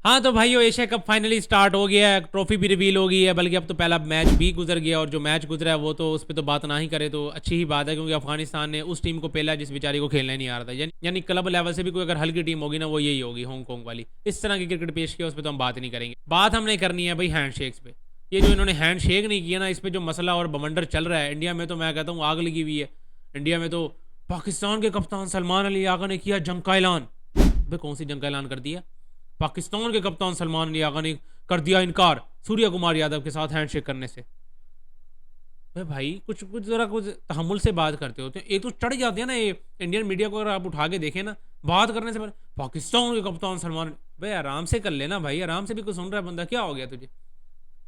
हाँ तो भाइयों, एशिया कप फाइनली स्टार्ट हो गया है, ट्रॉफी भी रिवील हो गई है, बल्कि अब तो पहला मैच भी गुजर गया, और जो मैच गुजरा है वो तो उस पर तो बात ना ही करे तो अच्छी ही बात है, क्योंकि अफगानिस्तान ने उस टीम को पेला जिस बेचारी को खेलना ही नहीं आ रहा था। यानी क्लब लेवल से भी कोई अगर हल्की टीम होगी ना, वो यही होगी, हांगकॉन्ग वाली। इस तरह की क्रिकेट पेश किया, उस पर तो हम बात नहीं करेंगे। बात हमने करनी है भाई हैंडशेक्स पे। ये जो इन्होंने हैंडशेक नहीं किया ना, इस पर जो मसला और बवंडर चल रहा है इंडिया में, तो मैं कहता हूँ आग लगी हुई है इंडिया में। तो पाकिस्तान के कप्तान सलमान अली आगा ने किया जंग का ऐलान। भाई कौन सी जंग का ऐलान कर दिया? पाकिस्तान के कप्तान सलमान अली आगा ने कर दिया इनकार सूर्य कुमार यादव के साथ हैंडशेक करने से। भाई कुछ कुछ जरा कुछ तहमुल से बात करते होते हैं। एक तो चढ़ जाते हैं ना ये इंडियन मीडिया को, अगर आप उठा के देखें ना, बात करने से पहले पाकिस्तान के कप्तान सलमान। भाई आराम से कर लेना भाई, आराम से भी कुछ सुन रहा है बंदा, क्या हो गया तुझे?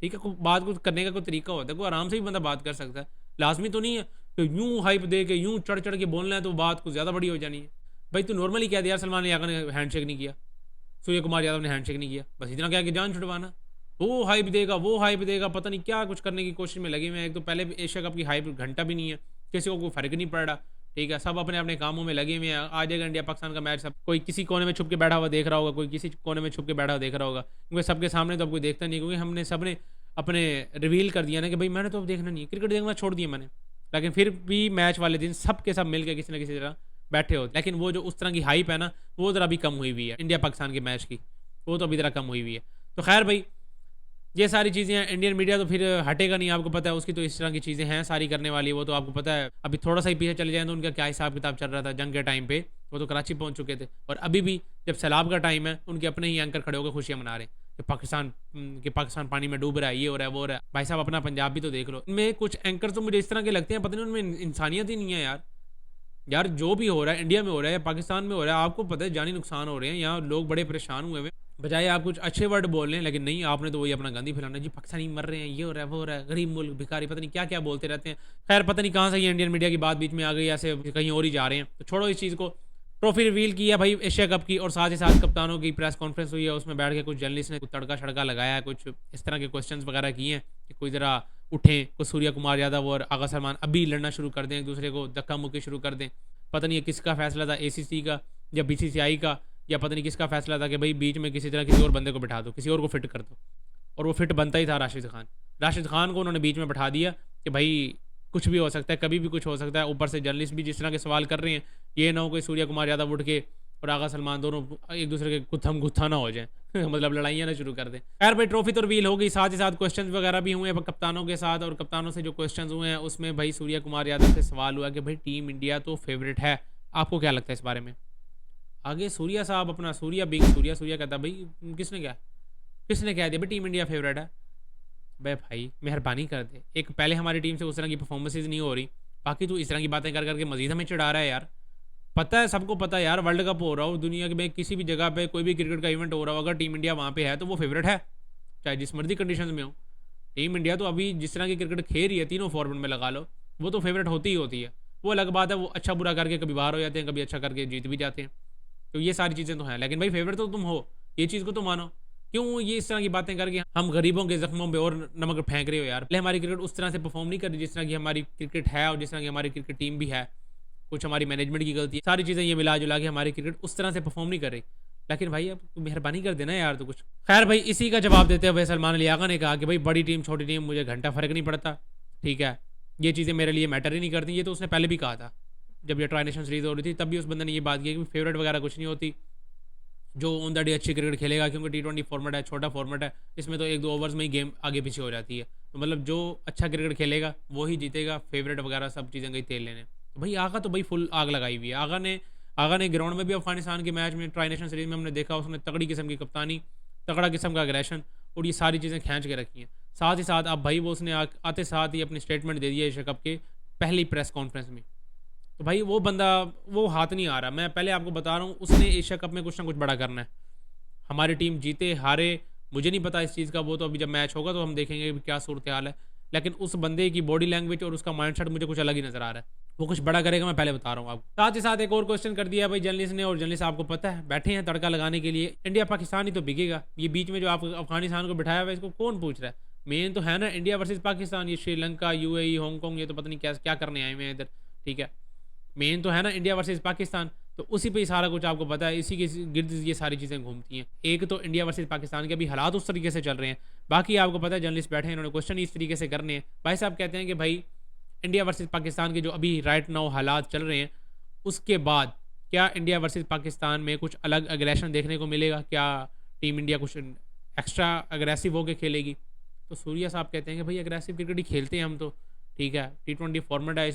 ठीक है, बात कुछ करने का कोई तरीका होता है, कोई आराम से भी बंदा बात कर सकता है। लाजमी तो नहीं है तो यूं हाइप दे के यूं चढ़ चढ़ के बोलना है तो बात कुछ ज़्यादा बड़ी हो जानी है। भाई तू नॉर्मली कह दिया यार सलमान अली आगा ने हैंडशेक नहीं किया, सूर्य कुमार यादव ने हैंडशेक नहीं किया, बस इतना क्या कि जान छुड़वाना। वो हाइप देगा, वो हाइप देगा, पता नहीं क्या कुछ करने की कोशिश में लगे हुए हैं। एक तो पहले एशिया कप की हाइप घंटा भी नहीं है, किसी को कोई फर्क नहीं पड़ रहा। ठीक है, सब अपने अपने कामों में लगे हुए हैं। आ जाएगा इंडिया पाकिस्तान का मैच, सब कोई किसी कोने में छुप के बैठा हुआ देख रहा होगा, कोई किसी कोने में छुप के बैठा हुआ देख रहा होगा, क्योंकि सबके सामने तो अब कोई देखता नहीं, क्योंकि हमने सबने अपने रिवील कर दिया ना कि भाई मैंने तो अब देखना नहीं है, क्रिकेट देखना छोड़ दिया मैंने। लेकिन फिर भी मैच वाले दिन सब के सब मिल के किसी न किसी तरह बैठे हो। लेकिन वो जो उस तरह की हाइप है ना, वो ज़रा भी कम हुई हुई है इंडिया पाकिस्तान के मैच की, वो तो अभी तरह कम हुई हुई है। तो खैर भाई, ये सारी चीज़ें हैं। इंडियन मीडिया तो फिर हटेगा नहीं, आपको पता है उसकी तो इस तरह की चीज़ें हैं सारी करने वाली, वो तो आपको पता है। अभी थोड़ा सा ही पीछे चले जाएं तो उनका क्या हिसाब किताब चल रहा था जंग के टाइम पे, वो तो कराची पहुंच चुके थे। और अभी भी जब सैलाब का टाइम है, उनके अपने ही एंकर खड़े होकर खुशियाँ मना रहे हैं कि पाकिस्तान पानी में डूब रहा है, ये हो रहा है, वो हो रहा है। भाई साहब अपना पंजाब भी तो देख लो। इनमें कुछ एंकर तो मुझे इस तरह के लगते हैं, पता नहीं उनमें इंसानियत ही नहीं है यार। यार जो भी हो रहा है इंडिया में हो रहा है, पाकिस्तान में हो रहा है, आपको पता है जानी नुकसान हो रहे हैं, यहाँ लोग बड़े परेशान हुए हैं। बजाय आप कुछ अच्छे वर्ड बोल रहे हैं, लेकिन नहीं, आपने तो वही अपना गंदी फैलाना जी, पाकिस्तानी मर रहे हैं, ये हो रहा है, वो हो रहा है, गरीब मुल्क, भिखारी, पता नहीं क्या क्या बोलते रहते हैं। खैर पता नहीं कहाँ से ये इंडियन मीडिया की बात बीच में आ गई, ऐसे कहीं और ही जा रहे हैं, तो छोड़ो इस चीज़ को। ट्रॉफी रिवील की है भाई एशिया कप की, और साथ ही साथ कप्तानों की प्रेस कॉन्फ्रेंस हुई है, उसमें बैठ के कुछ जर्नलिस्ट ने कुछ तड़का छड़का लगाया है, कुछ इस तरह के क्वेश्चंस वगैरह किए हैं कि कोई ज़रा उठें, कुछ सूर्य कुमार यादव और आगा सलमान अभी लड़ना शुरू कर दें, एक दूसरे को धक्का मुक्की शुरू कर दें। पता नहीं किसका फैसला था, ACC का या BCCI का, या पता नहीं किसका फैसला था कि भाई बीच में किसी तरह किसी और बंदे को बिठा दो, किसी और को फिट कर दो। और वो फिट बनता ही था राशिद खान को उन्होंने बीच में बैठा दिया कि भाई कुछ भी हो सकता है, कभी भी कुछ हो सकता है। ऊपर से जर्नलिस्ट भी जिस तरह के सवाल कर रहे हैं, ये ना हो कोई सूर्य कुमार यादव उठ के और आगा सलमान दोनों एक दूसरे के गुत्थम गुत्था ना हो जाए मतलब लड़ाइयाँ ना शुरू कर दें। खैर भाई ट्रॉफी तो रिवील हो गई, साथ ही साथ क्वेश्चंस वगैरह भी हुए कप्तानों के साथ, और कप्तानों से जो क्वेश्चंस हुए हैं उसमें भाई सूर्य कुमार यादव से सवाल हुआ कि भाई टीम इंडिया तो फेवरेट है, आपको क्या लगता है इस बारे में? आगे सूर्या साहब अपना सूर्या बिग सूर्या कहता भाई किसने कह दिया भाई टीम इंडिया फेवरेट है? भाई मेहरबानी कर दे, एक पहले हमारी टीम से उस तरह की परफॉर्मेंसेज नहीं हो रही, बाकी तू इस तरह की बातें कर करके मजीद हमें चिढ़ा रहा है यार। पता है, सबको पता है यार, वर्ल्ड कप हो रहा हो दुनिया के में किसी भी जगह पे, कोई भी क्रिकेट का इवेंट हो रहा हो, अगर टीम इंडिया वहाँ पे है तो वो फेवरेट है, चाहे जिस मर्जी कंडीशन में हो। टीम इंडिया तो अभी जिस तरह की क्रिकेट खेल रही है, तीनों फॉर्मेट में लगा लो, वो तो फेवरेट होती ही होती है। वो अलग बात है, वो अच्छा बुरा करके कभी बाहर हो जाते हैं, कभी अच्छा करके जीत भी जाते हैं, तो ये सारी चीज़ें तो हैं। लेकिन भाई फेवरेट तो तुम हो, ये चीज़ को तो मानो। क्यों ये इस तरह की बातें करके हम गरीबों के जख्मों पे और नमक फेंक रहे हो यार? पहले हमारी क्रिकेट उस तरह से परफॉर्म नहीं कर रही जिस तरह की हमारी क्रिकेट है, और जिस तरह की हमारी क्रिकेट टीम भी है। कुछ हमारी मैनेजमेंट की गलती है, सारी चीज़ें ये मिला जुला के हमारी क्रिकेट उस तरह से परफॉर्म नहीं कर रही। लेकिन भाई अब मेहरबानी कर देना यार तो कुछ। खैर भाई इसी का जवाब देते हुए सलमान अली आगा ने कहा कि भाई बड़ी टीम छोटी टीम मुझे घंटा फर्क नहीं पड़ता, ठीक है, ये चीज़ें मेरे लिए मैटर ही नहीं करती। ये तो उसने पहले भी कहा था, जब ये ट्राई नेशन सीरीज हो रही थी तब भी उस बंदे ने ये बात की कि फेवरेट वगैरह कुछ नहीं होती, जो ऑन द डे अच्छी क्रिकेट खेलेगा, क्योंकि T20 फॉर्मेट है, छोटा फॉर्मेट है, इसमें तो 1-2 ओवर्स में ही गेम आगे पीछे हो जाती है, तो मतलब जो अच्छा क्रिकेट खेलेगा वो ही जीतेगा, फेवरेट वगैरह सब चीज़ें गई तेल लेने। तो भाई आगा तो भाई फुल आग लगाई हुई है। आगा ने ग्राउंड में भी अफगानिस्तान के मैच में ट्राई नेशन सीरीज में हमने देखा, उसने तगड़ी किस्म की कप्तानी, तगड़ा किस्म का अग्रेशन और ये सारी चीज़ें खींच के रखी हैं। साथ ही साथ अब भाई वो उसने आते साथ ही अपनी स्टेटमेंट दे दिया एशिया कप के पहली प्रेस कॉन्फ्रेंस में। तो भाई वो बंदा वो हाथ नहीं आ रहा, मैं पहले आपको बता रहा हूँ, उसने एशिया कप में कुछ ना कुछ बड़ा करना है। हमारी टीम जीते हारे मुझे नहीं पता इस चीज़ का, वो तो अभी जब मैच होगा तो हम देखेंगे कि क्या सूरत हाल है। लेकिन उस बंदे की बॉडी लैंग्वेज और उसका माइंडसेट मुझे कुछ अलग ही नज़र आ रहा है, वो कुछ बड़ा करेगा, मैं पहले बता रहा हूँ आपको। साथ ही साथ एक और क्वेश्चन कर दिया भाई जर्नलिस्ट ने, और जर्नलिस्ट आपको पता है बैठे हैं तड़का लगाने के लिए, इंडिया पाकिस्तान ही तो बिकेगा। ये बीच में जो आप अफगानिस्तान को बिठाया हुआ है इसको कौन पूछ रहा है? मेन तो है ना इंडिया वर्सेस पाकिस्तान, ये श्रीलंका UAE हांगकॉन्ग ये तो पता नहीं क्या क्या करने आए हुए हैं इधर, ठीक है। मेन तो है ना इंडिया वर्सेस पाकिस्तान, तो उसी पे ही सारा कुछ आपको पता है, इसी के गिर्द ये सारी चीज़ें घूमती हैं। एक तो इंडिया वर्सेस पाकिस्तान के अभी हालात उस तरीके से चल रहे हैं, बाकी आपको पता है जर्नलिस्ट बैठे हैं, इन्होंने क्वेश्चन इस तरीके से करने हैं। भाई साहब कहते हैं कि भाई इंडिया वर्सेस पाकिस्तान के जो अभी राइट नाउ हालात चल रहे हैं, उसके बाद क्या इंडिया वर्सेस पाकिस्तान में कुछ अलग अग्रेशन देखने को मिलेगा, क्या टीम इंडिया कुछ एक्स्ट्रा अग्रेसिव होकर खेलेगी? तो सूर्या साहब कहते हैं कि भाई अग्रेसिव क्रिकेट ही खेलते हैं हम तो, ठीक है, T20 फॉर्मेट है,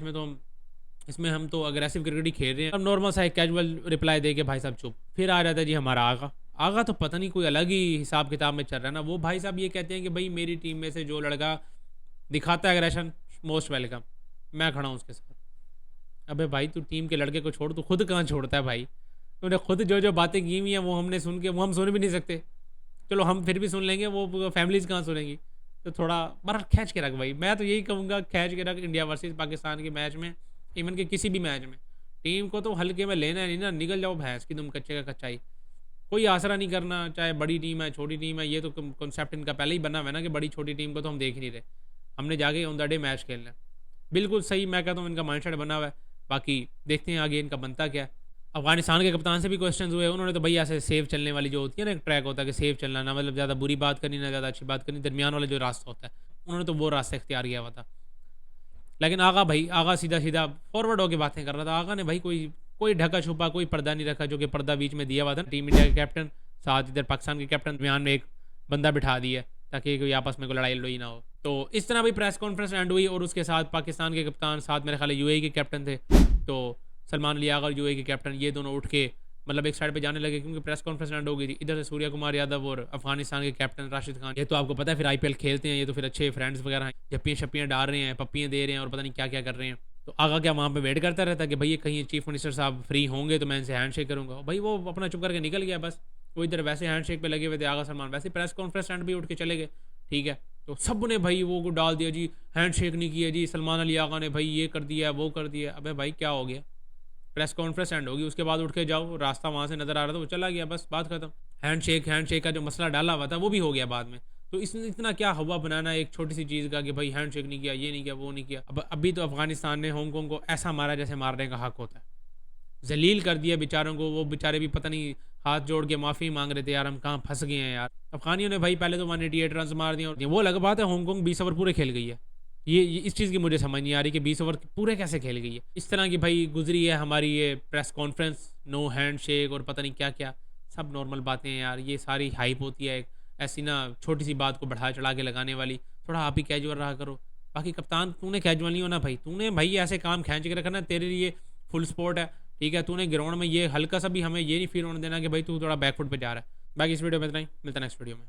इसमें हम तो अग्रेसिव क्रिकेट ही खेल रहे हैं। अब नॉर्मल सा एक कैजुअल रिप्लाई दे के भाई साहब चुप। फिर आ जाता है जी हमारा आगा। आगा तो पता नहीं कोई अलग ही हिसाब किताब में चल रहा है ना। वो भाई साहब ये कहते हैं कि भाई मेरी टीम में से जो लड़का दिखाता है अग्रेशन, मोस्ट वेलकम, मैं खड़ा हूँ उसके साथ। अबे भाई तू टीम के लड़के को छोड़, तू खुद कहाँ छोड़ता है भाई? तूने खुद जो जो बातें की हुई हैं वो हमने सुन के, वो हम सुन भी नहीं सकते। चलो हम फिर भी सुन लेंगे, वो फैमिलीज कहाँ सुनेंगी? तो थोड़ा बार खींच के रख भाई। मैं तो यही कहूँगा, खींच के रख इंडिया वर्सेस पाकिस्तान के मैच में, इवन के किसी भी मैच में। टीम को तो हल्के में लेना है नहीं ना, निकल जाओ भैंस की तुम कच्चे का कच्चाई। कोई आसरा नहीं करना, चाहे बड़ी टीम है छोटी टीम है। ये तो कॉन्सेप्ट इनका पहले ही बना हुआ है ना कि बड़ी छोटी टीम को तो हम देख ही नहीं रहे, हमने जाके ऑन द डे मैच खेलना है। बिल्कुल सही, मैं कहता हूँ इनका माइंडसेट बना हुआ है। बाकी देखते हैं आगे इनका बनता क्या है। अफगानिस्तान के कप्तान से भी क्वेश्चन हुए, उन्होंने तो भैया ऐसे सेव चलने वाली जो होती है ना, एक ट्रैक होता है कि सेव चलना, ना मतलब ज़्यादा बुरी बात करनी ना ज़्यादा अच्छी बात करनी, दरमियान वाला जो रास्ता होता है, उन्होंने तो वो रास्ता इख्तियार किया हुआ था। लेकिन आगा भाई, आगा सीधा सीधा फॉरवर्ड होकर बातें कर रहा था। आगा ने भाई कोई कोई ढका छुपा कोई पर्दा नहीं रखा, जो कि पर्दा बीच में दिया हुआ था टीम इंडिया के कैप्टन, साथ इधर पाकिस्तान के कैप्टन, दरमियान में एक बंदा बिठा दिया ताकि कोई आपस में कोई लड़ाई लड़ोई ना हो। तो इस तरह भी प्रेस कॉन्फ्रेंस एंड हुई, और उसके साथ पाकिस्तान के कप्तान, साथ मेरे ख्याल यूएई के कैप्टन थे, तो सलमान अली आगा और यूएई के कैप्टन, ये दोनों उठ के मतलब एक साइड पे जाने लगे क्योंकि प्रेस कॉन्फ्रेंस एंड हो गई थी। इधर से सूर्या कुमार यादव और अफगानिस्तान के कैप्टन राशिद खान, ये तो आपको पता है फिर आईपीएल खेलते हैं, ये तो फिर अच्छे फ्रेंड्स वगैरह हैं, जप्पियाँ शप्पियाँ डाल रहे हैं, पप्पियाँ दे रहे हैं और पता नहीं क्या क्या कर रहे हैं। तो आगा क्या वहाँ पे वेट करता रहता कि भाई कहीं चीफ मिनिस्टर साहब फ्री होंगे तो मैं इनसे हैंड शेक करूँगा। भाई वो अपना चुप करके निकल गया बस। वो इधर वैसे हैंड शेक पे लगे हुए थे आगा सलमान, वैसे प्रेस कॉन्फ्रेंस एंड भी उठ के चले गए, ठीक है। तो सब ने भाई वो को डाल दिया जी, हैंड शेक नहीं किया जी सलमान अली आगा ने, भाई ये कर दिया वो कर दिया। अबे भाई क्या हो गया? प्रेस कॉन्फ्रेंस एंड होगी, उसके बाद उठ के जाओ, रास्ता वहाँ से नज़र आ रहा था, वो चला गया, बस बात खत्म। हैंड शेक का जो मसला डाला हुआ था वो भी हो गया बाद में। तो इसने इतना क्या हवा बनाना एक छोटी सी चीज़ का कि भाई हैंड शेक नहीं किया, ये नहीं किया, वो नहीं किया। अब अभी तो अफगानिस्तान ने हांगकॉन्ग को ऐसा मारा जैसे मारने का हक होता है, जलील कर दिया बेचारों को। वो बेचारे भी पता नहीं हाथ जोड़ के माफ़ी मांग रहे थे, यार हम कहाँ फंस गए हैं यार। अफगानियों ने भाई पहले तो 188 रन मार दिए, और वो अलग बात है हांगकॉन्ग 20 ओवर पूरे खेल गई है। ये इस चीज़ की मुझे समझ नहीं आ रही कि 20 ओवर पूरे कैसे खेल गई है। इस तरह की भाई गुजरी है हमारी ये press conference, no handshake और पता नहीं क्या क्या, सब नॉर्मल बातें हैं यार। ये सारी हाइप होती है ऐसी ना, छोटी सी बात को बढ़ा चढ़ा के लगाने वाली। थोड़ा आप ही कैजुअल रहा करो। बाकी कप्तान तूने कैजुअल नहीं होना भाई, तूने भाई ऐसे काम खींच के रखना, तेरे लिए फुल स्पोर्ट है, ठीक है। तूने ग्राउंड में ये हल्का सा भी हमें ये नहीं फील होने देना कि भाई तू थोड़ा बैकफुट पे जा रहा है। बाकी इस वीडियो में इतना ही, मिलता है नेक्स्ट वीडियो में।